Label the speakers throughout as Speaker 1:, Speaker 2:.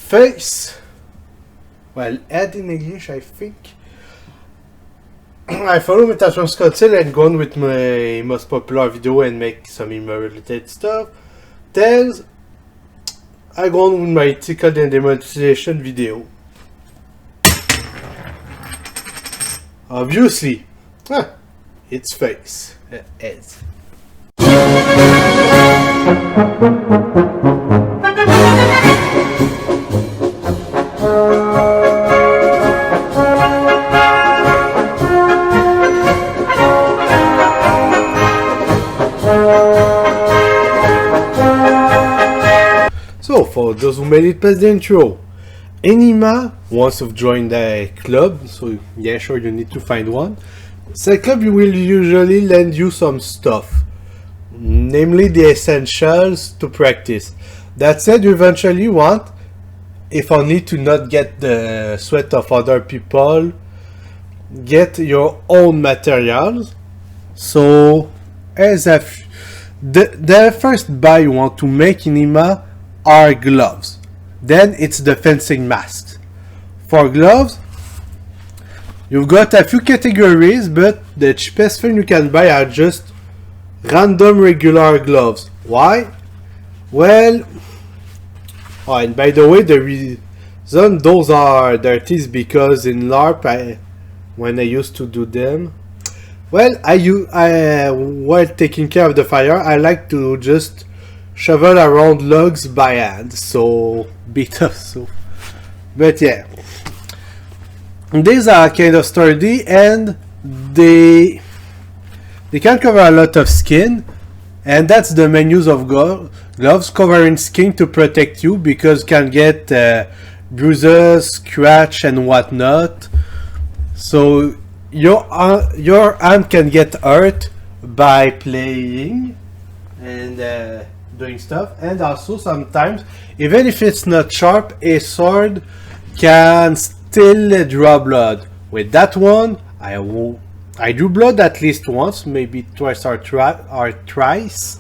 Speaker 1: face, well, head in English, I think. I follow Metatron Scottsdale and go on with my most popular video and make some HEMA-related stuff. Tails, I go on with my ticket and demonstration video. Obviously, it's face, heads. So, for those who made it past the intro, in HEMA, once you've joined the club, so yeah, sure, you need to find one. That club will usually lend you some stuff, namely the essentials to practice. That said, you eventually want, if only to not get the sweat of other people, get your own materials. So, as the first buy you want to make in HEMA are gloves. Then it's the fencing masks. For gloves, you've got a few categories, but the cheapest thing you can buy are just random regular gloves. Why? Well, and by the way, the reason those are dirty is because in LARP, when I used to do them, well, while taking care of the fire, I like to just shovel around logs by hand, so bit of so. But yeah, these are kind of sturdy and they can cover a lot of skin, and that's the main use of gloves, covering skin to protect you, because you can get bruises, scratch and whatnot. So your hand can get hurt by playing and doing stuff, and also sometimes, even if it's not sharp, a sword can still draw blood. With that one, I drew blood at least once, maybe twice or thrice,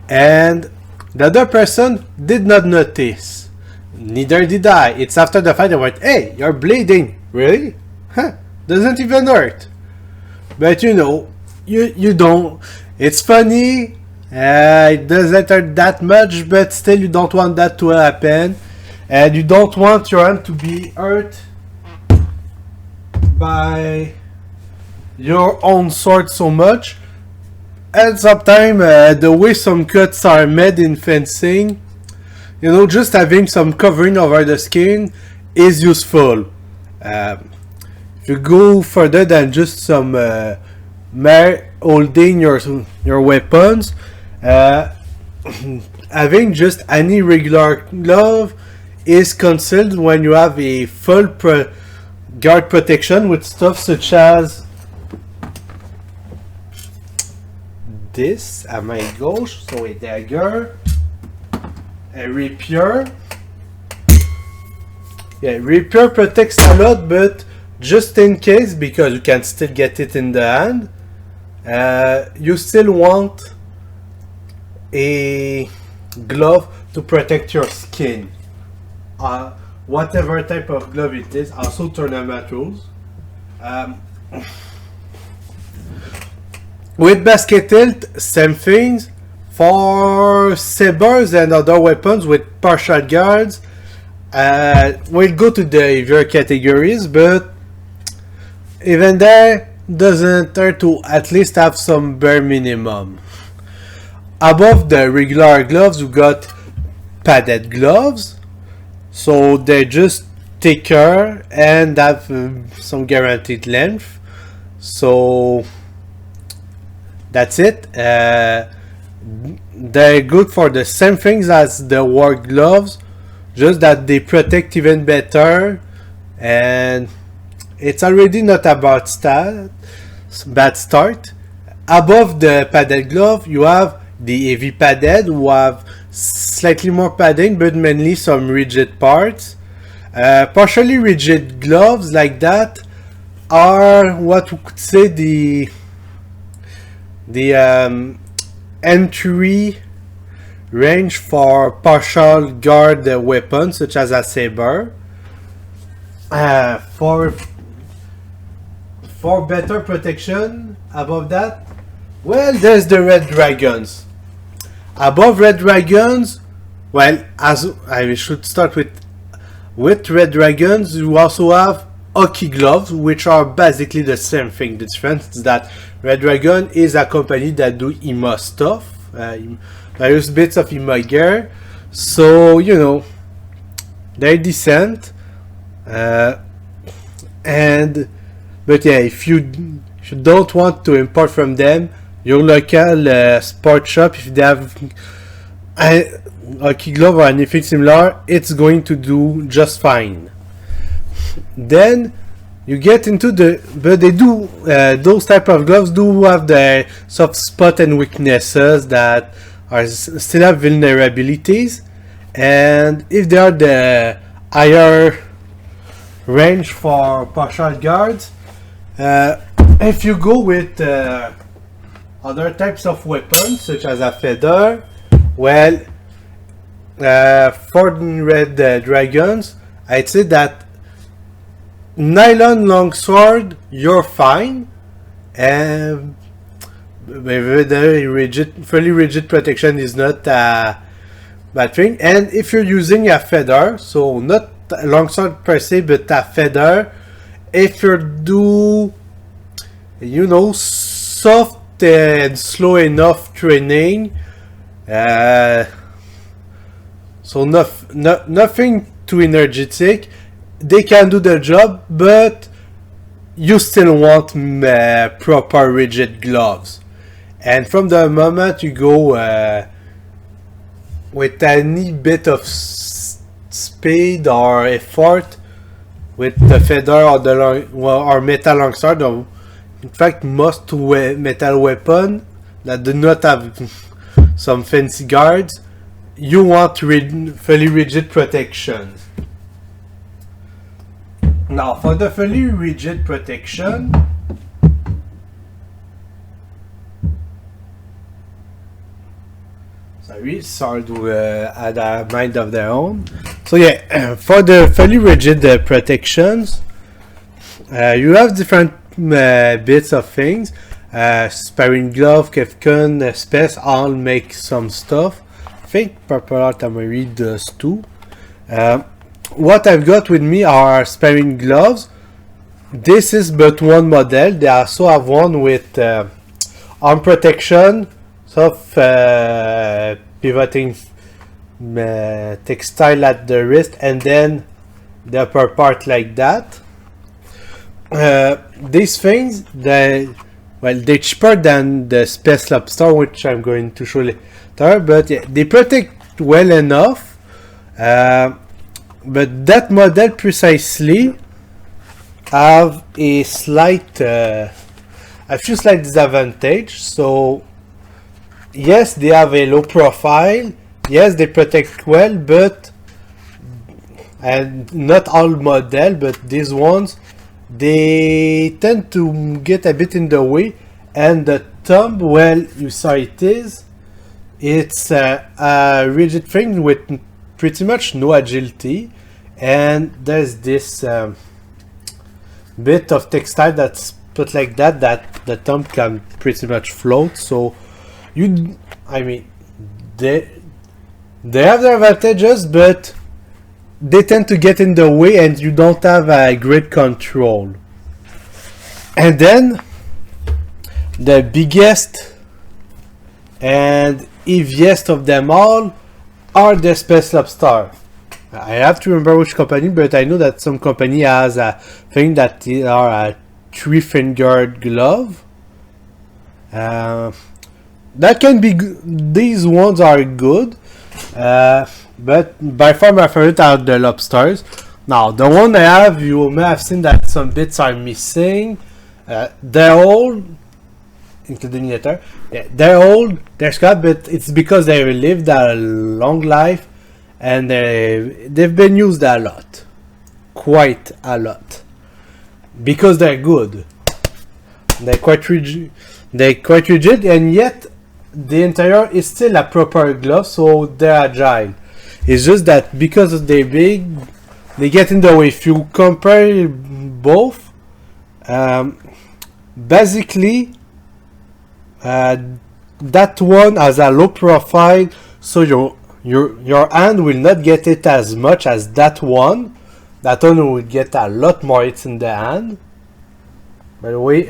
Speaker 1: and the other person did not notice. Neither did I. It's after the fight I went, "Hey, you're bleeding." Really? Huh? Doesn't even hurt. But you know, you don't. It's funny. It doesn't hurt that much, but still you don't want that to happen, and you don't want your hand to be hurt by your own sword so much. And sometimes the way some cuts are made in fencing, you know, just having some covering over the skin is useful. If you go further than just some holding your weapons, having just any regular glove is concealed when you have a full guard protection with stuff such as this at my gauche, so a dagger, a rapier. Yeah, rapier protects a lot, but just in case, because you can still get it in the hand, you still want a glove to protect your skin. Whatever type of glove it is, also tournament rules. With basket tilt, same things. For sabers and other weapons with partial guards, we'll go to the heavier categories, but even there, doesn't hurt to at least have some bare minimum. Above the regular gloves, you got padded gloves, so they're just thicker and have some guaranteed length. So that's it. They're good for the same things as the work gloves, just that they protect even better, and it's already not a bad start. Above the padded glove, you have the heavy padded, who have slightly more padding, but mainly some rigid parts. Partially rigid gloves like that are what we could say the entry range for partial guard weapons such as a saber. For better protection above that, well, there's the red dragons. Above red dragons, well, as I should start with red dragons, you also have hockey gloves, which are basically the same thing. The difference is that Red Dragon is a company that do HEMA stuff, various bits of HEMA gear, so you know they're decent. But yeah, if you don't want to import from them, your local sport shop, if they have a hockey glove or anything similar, it's going to do just fine. Then you get into but they do those type of gloves do have the soft spot and weaknesses that still have vulnerabilities, and if they are the higher range for partial guards, if you go with other types of weapons such as a feather, well, for red dragons, I'd say that nylon longsword, you're fine, and very rigid, fairly rigid protection is not a bad thing. And if you're using a feather, so not a longsword per se, but a feather, if you do, you know, soft and slow enough training, so nothing too energetic, they can do the job, but you still want proper rigid gloves. And from the moment you go with any bit of speed or effort with the feather or the or metal longsword, or in fact most metal weapon that do not have some fancy guards, you want fairly rigid protection. Now, for the fairly rigid protection, sorry to add a mind of their own. So yeah, for the fairly rigid protections, you have different bits of things. Sparring glove, Kefkin, Space, all make some stuff. I think Purple Heart Armory does too. What I've got with me are sparring gloves. This is but one model. They also have one with arm protection, soft pivoting textile at the wrist, and then the upper part like that. These things, they're cheaper than the Space Lobster, which I'm going to show later, but yeah, they protect well enough. But that model precisely have a few slight disadvantage. So yes, they have a low profile. Yes, they protect well, but and not all model, but these ones, they tend to get a bit in the way. And the thumb, well, you saw it's a rigid thing with pretty much no agility, and there's this bit of textile that's put like that the thumb can pretty much float. So they have their advantages, but they tend to get in the way and you don't have a great control. And then the biggest and heaviest of them all are the Space Lobster. I have to remember which company, but I know that some company has a thing that are a 3-fingered glove. That can be good. These ones are good, but by far my favorite are the lobsters. Now, the one I have, you may have seen that some bits are missing. They're old, including later. Yeah, they're old, they're scrap, but it's because they lived a long life and they've been used a lot, quite a lot, because they're good. They're quite rigid, and yet the interior is still a proper glove, so they're agile. It's just that because they're big, they get in the way. If you compare both, basically that one has a low profile, so your hand will not get it as much as that one. That one will get a lot more hits in the hand. By the way,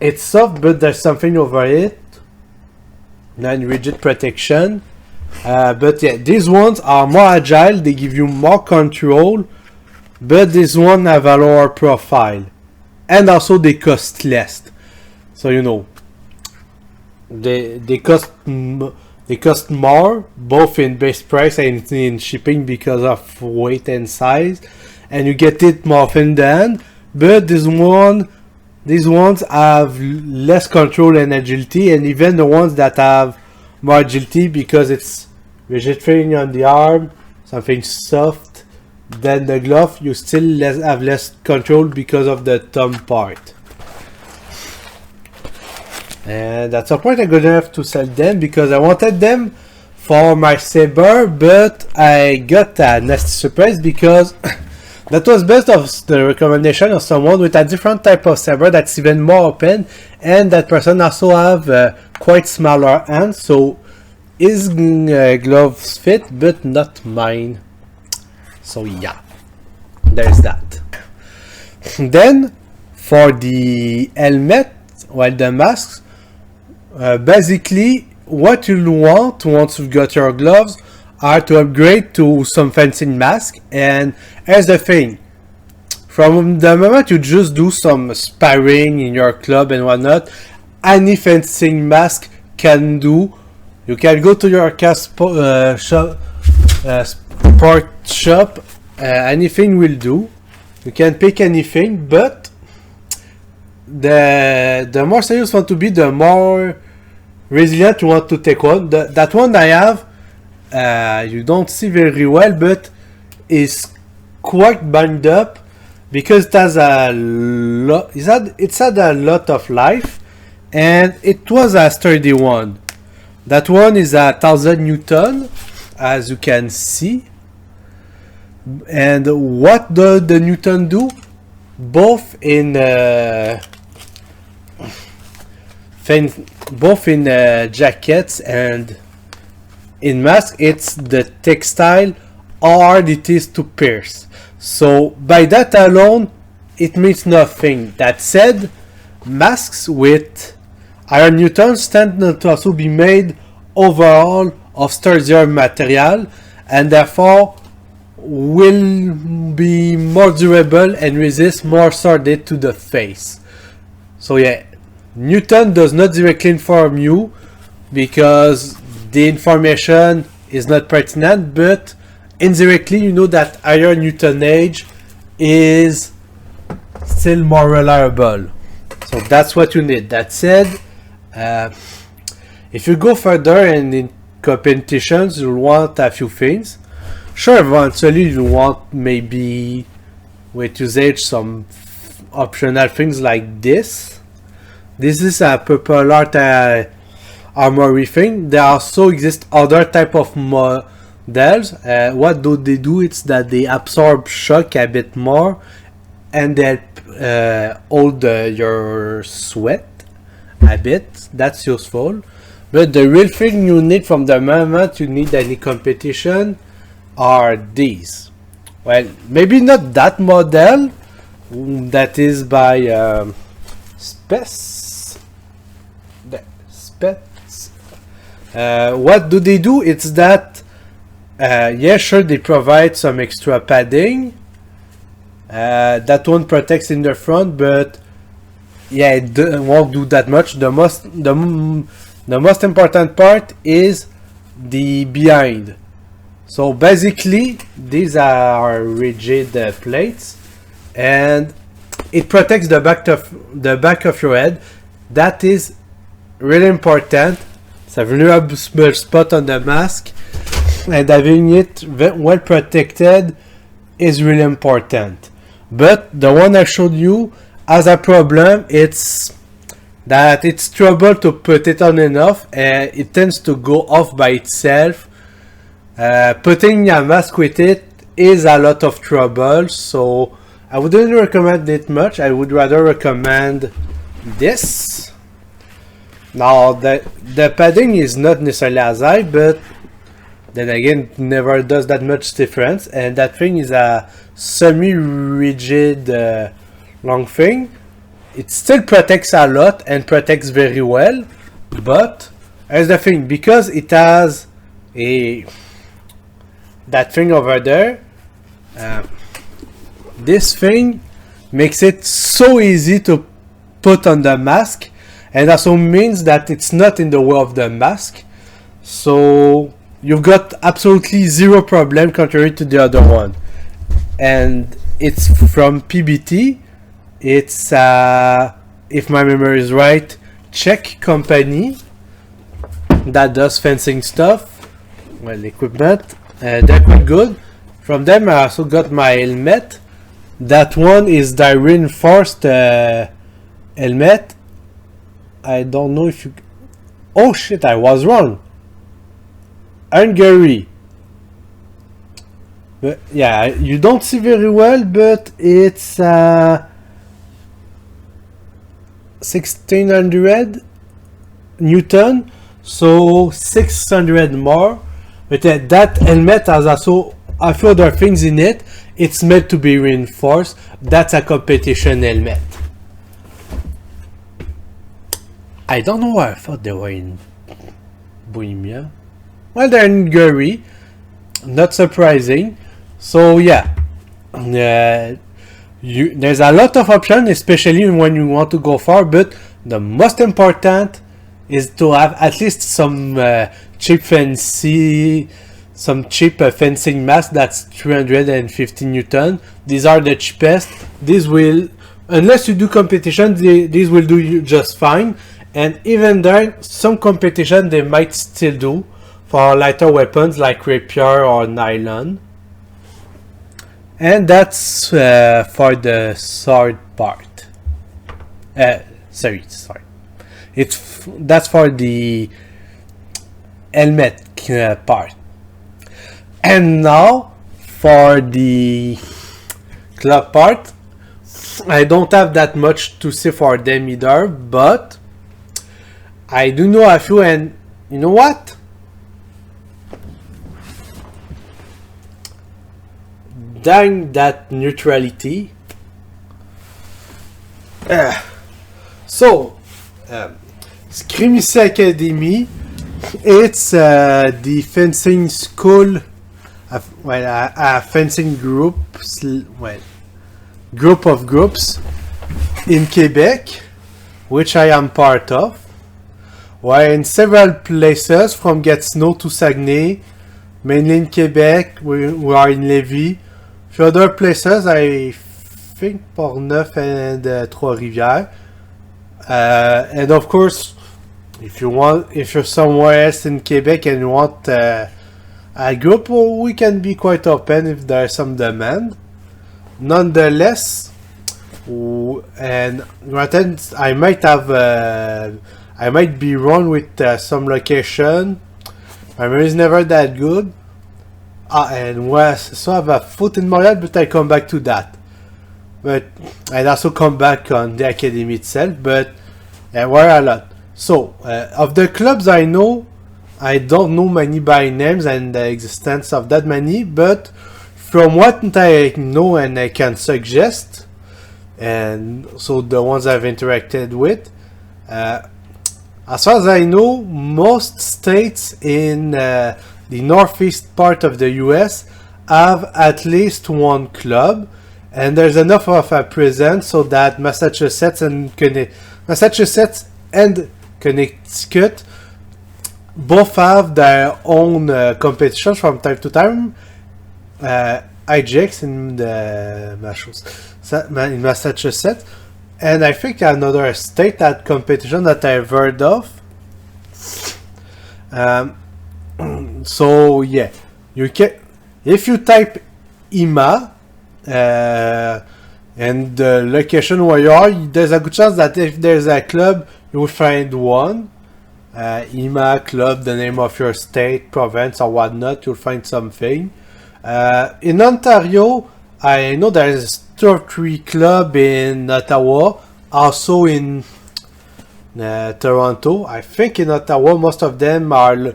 Speaker 1: it's soft, but there's something over it. Non-rigid protection. But yeah, these ones are more agile. They give you more control. But this one have a lower profile. And also they cost less. So you know, they cost more, both in base price and in shipping because of weight and size, and you get it more often than. But these ones have less control and agility, and even the ones that have more agility, because it's rigid thing on the arm, something soft than the glove, you still have less control because of the thumb part. And at some point I'm gonna have to sell them because I wanted them for my saber, but I got a nasty surprise because that was based off the recommendation of someone with a different type of saber that's even more open, and that person also have quite smaller hands, so his gloves fit but not mine. So yeah, there's that. Then for the helmet, well, the masks, basically what you want once you've got your gloves are to upgrade to some fencing mask. And here's the thing, from the moment you just do some sparring in your club and whatnot, any fencing mask can do. You can go to your sport shop, anything will do. You can pick anything, but the more serious you want to be, the more resilient you want to take one. That one I have, you don't see very well, but is quite banged up because it has a lot. It's had a lot of life, and it was a sturdy one. That one is 1,000 Newton, as you can see. And what does the Newton do? Both in jackets and in masks, it's the textile how hard it is to pierce. So by that alone, it means nothing. That said, masks with iron Newtons tend to also be made overall of sturdier material, and therefore will be more durable and resist more sword hit to the face. So yeah, Newton does not directly inform you because the information is not pertinent, but indirectly you know that higher Newtonage is still more reliable. So that's what you need. That said, if you go further and in competitions, you'll want a few things. Sure, eventually you want maybe with usage some optional things like this. This is a purple art armory thing. There also exist other type of models. What do they do? It's that they absorb shock a bit more and they hold your sweat a bit. That's useful. But the real thing you need from the moment you need any competition are these. Well, maybe not that model. That is by Spets. What do they do? It's that yeah, sure, they provide some extra padding. That one protects in the front, but yeah, it won't do that much. The most important part is the behind. So basically, these are rigid plates, and it protects the back of your head. That is really important. It's a vulnerable spot on the mask, and having it well protected is really important. But the one I showed you has a problem. It's that it's trouble to put it on and off, and it tends to go off by itself. Putting a mask with it is a lot of trouble, so I wouldn't recommend it much. I would rather recommend this. Now, the padding is not necessarily as high, but then again, it never does that much difference. And that thing is a semi-rigid long thing. It still protects a lot and protects very well, but here's the thing, because it has that thing over there, this thing makes it so easy to put on the mask, and also means that it's not in the way of the mask, so you've got absolutely zero problem contrary to the other one. And it's from PBT. It's if my memory is right, Czech company that does fencing stuff, well, equipment. They're quite good. From them I also got my helmet. That one is the reinforced helmet. I don't know if you... Oh shit, I was wrong. Hungary. But yeah, you don't see very well, but it's 1600 Newton, so 600 more. But that helmet has also a few other things in it. It's meant to be reinforced. That's a competition helmet. I don't know why I thought they were in Bohemia. Well, they're in Hungary. Not surprising. So yeah, there's a lot of options, especially when you want to go far. But the most important is to have at least some cheap fencing mask that's 350 Newton. These are the cheapest. These will, unless you do competition, these will do you just fine. And even there, some competition they might still do for lighter weapons like rapier or nylon. And that's for the sword part. Sorry. That's for the helmet part. And now for the club part, I don't have that much to say for them either, but I do know a few, and you know what? Dang that neutrality. Scrimicie Academy, it's the fencing school, a fencing group, group of groups in Quebec, which I am part of. We're in several places from Gatineau to Saguenay, mainly in Quebec. We are in Lévis. Few other places, I think PORTNEUF and TROIS-RIVIÈRES. And of course, if you're somewhere else in Quebec and you want a group, we can be quite open if there's some demand. Nonetheless, and granted, I might be wrong with some location. My memory is never that good. And so I have a foot in Montréal, but I come back to that. But I'd also come back on the academy itself, but we're a lot. So, of the clubs I know, I don't know many by names and the existence of that many, but from what I know and I can suggest, and so the ones I've interacted with, as far as I know, most states in the northeast part of the US have at least one club, and there's enough of a presence so that Massachusetts and Connecticut both have their own competitions from time to time. IGX in Massachusetts, and I think another state had competition that I've heard of. So yeah, you can, if you type HEMA and the location where you are, there's a good chance that if there's a club you will find one. HEMA, club, the name of your state, province, or whatnot, you'll find something. In Ontario, I know there's 2 or 3 clubs in Ottawa, also in Toronto. I think in Ottawa, most of them are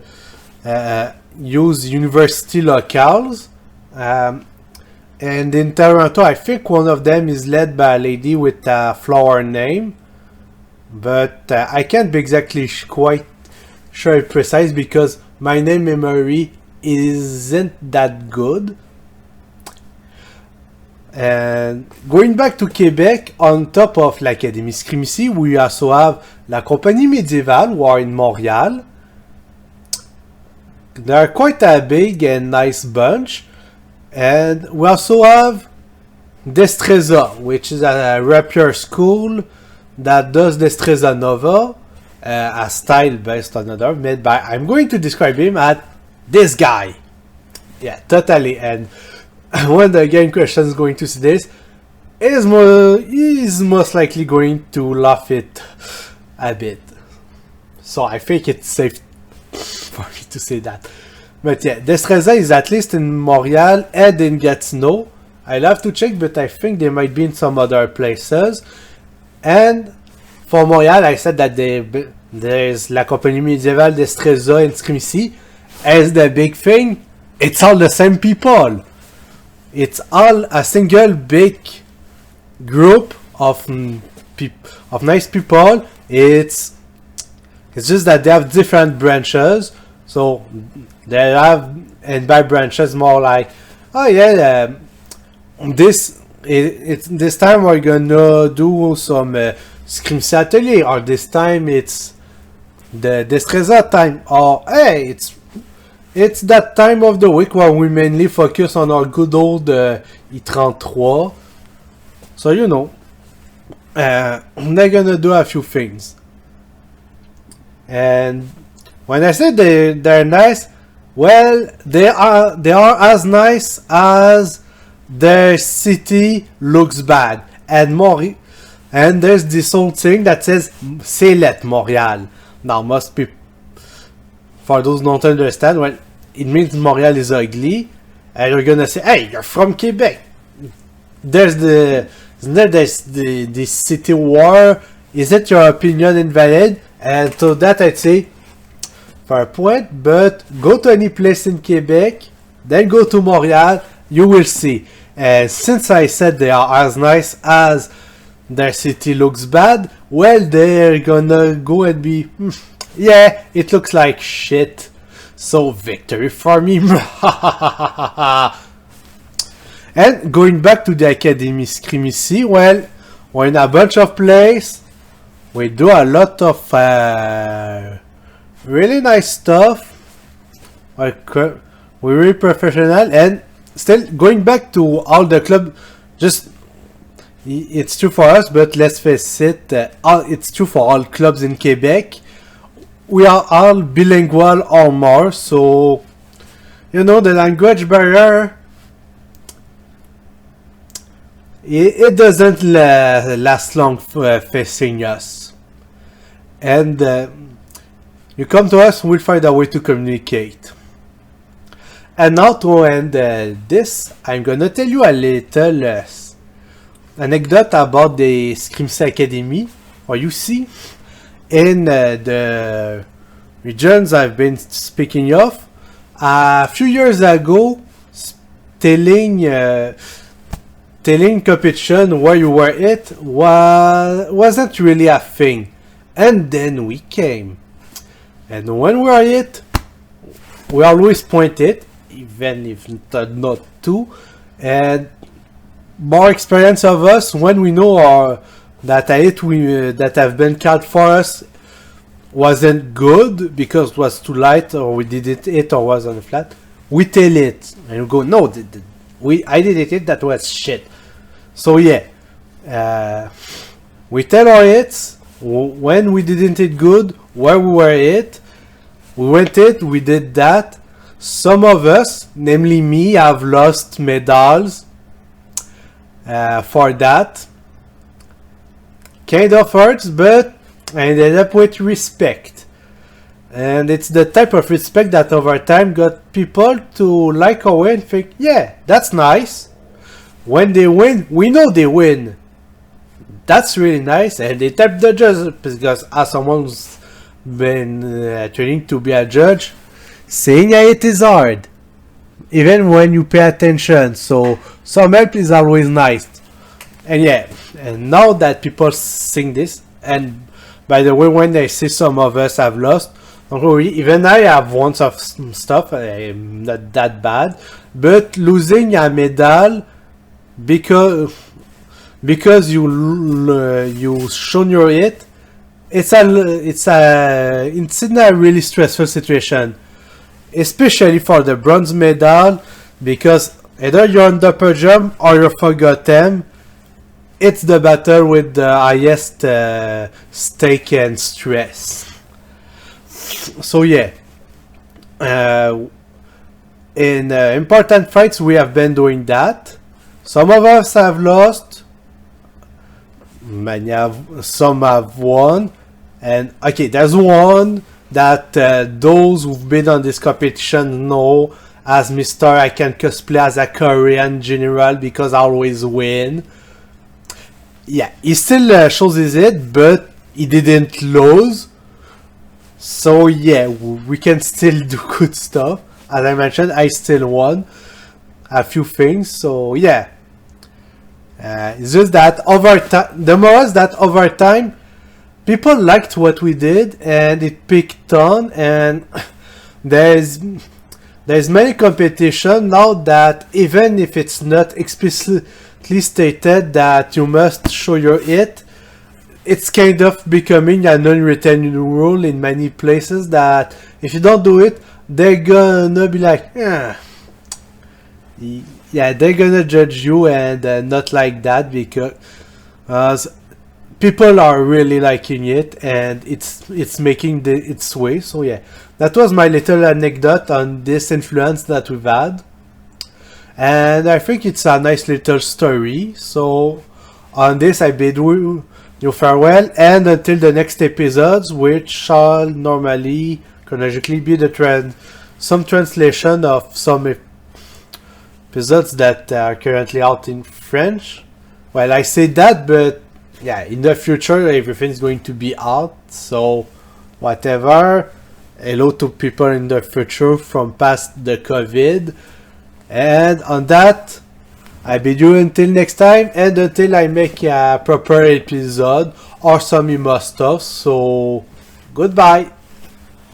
Speaker 1: use university locales. And in Toronto, I think one of them is led by a lady with a flower name. But I can't be exactly quite sure precise because my name memory isn't that good. And going back to Quebec, on top of l'Académie Scrimicie, we also have la compagnie médiévale, who are in Montréal. They're quite a big and nice bunch. And we also have Destreza, which is a rapier school that does Destreza Nova, a style based on another, made by, I'm going to describe him as this guy. Yeah, totally. And when the game question is going to see this, he's most likely going to laugh it a bit. So I think it's safe for me to say that. But yeah, Destreza is at least in Montreal and in Gatineau. I'll have to check, but I think they might be in some other places. And for Montreal, I said that there's la compagnie médiévale, Destreza, and Scrimicie. As the big thing, it's all the same people. It's all a single big group of nice people. It's just that they have different branches. So they have, and by branches more like, oh yeah, this time we're gonna do some Scrimicie atelier, or this time it's the Destreza time, or hey, it's that time of the week where we mainly focus on our good old I-33. So you know, they're gonna do a few things. And when I say they're nice, well, they are as nice as their city looks bad. And there's this old thing that says "C'est let Montréal." Now, most people, for those who don't understand, well, it means Montreal is ugly, and you're gonna say, "Hey, you're from Quebec." There's the city war. Is it your opinion invalid? And to that I'd say, fair point. But go to any place in Quebec, then go to Montreal. You will see. And since I said they are as nice as their city looks bad, well, they're gonna go and be, yeah, it looks like shit. So victory for me. And going back to the Académie Scrimicie, well, we're in a bunch of places. We do a lot of really nice stuff. We're really professional, and still going back to all the club. Just it's true for us, but let's face it, it's true for all clubs in Quebec. We are all bilingual or more, so you know the language barrier. It doesn't last long facing us. And you come to us, we'll find a way to communicate. And now to end this, I'm gonna tell you a little anecdote about the Scrimicie Academy. Or you see, in the regions I've been speaking of, a few years ago, telling competition where you were wasn't really a thing. And then we came. And when we are it, we always point it, even if not to. And more experience of us when we know that that have been called for us wasn't good because it was too light, or we did it or was on the flat. We tell it and we go, no, I did it, that was shit. So yeah, we tell our hits when we didn't it good, where we were it, we went it, we did that. Some of us, namely me, have lost medals for that. Kind of hurts, but and end up with respect. And it's the type of respect that over time got people to like our way and think, yeah, that's nice. When they win, we know they win. That's really nice, and they tap the judge, because as someone who's been training to be a judge, saying it is hard, even when you pay attention, so some help is always nice. And yeah, and now that people sing this, and by the way, when they see some of us have lost, don't worry, even I have won some stuff, I'm not that bad, but losing a medal because you shown your hit, it's in a really stressful situation, especially for the bronze medal, because either you're on the podium or you forgot them. It's the battle with the highest stake and stress. So yeah, in important fights we have been doing that. Some of us have lost, some have won, and okay, there's one that those who've been on this competition know as Mr. I can cosplay as a Korean general because I always win. Yeah, he still shows his head, but he didn't lose. So yeah, we can still do good stuff. As I mentioned, I still won a few things. So yeah, it's just that over time, the more is that over time, people liked what we did, and it picked on. And there's many competition now that even if it's not explicitly stated that you must show your hit, it's kind of becoming an unwritten rule in many places that if you don't do it, they're gonna be like, yeah, they're gonna judge you, and not like that, because people are really liking it, and it's making its way. So yeah, that was my little anecdote on this influence that we've had, and I think it's a nice little story. So on this, I bid you farewell, and until the next episodes, which shall normally chronologically be some translation of some episodes that are currently out in French. Well, I say that, but yeah, in the future everything's going to be out, so whatever. Hello to people in the future from past the COVID, and on that, I bid you until next time, and until I make a proper episode or some emo stuff. So goodbye.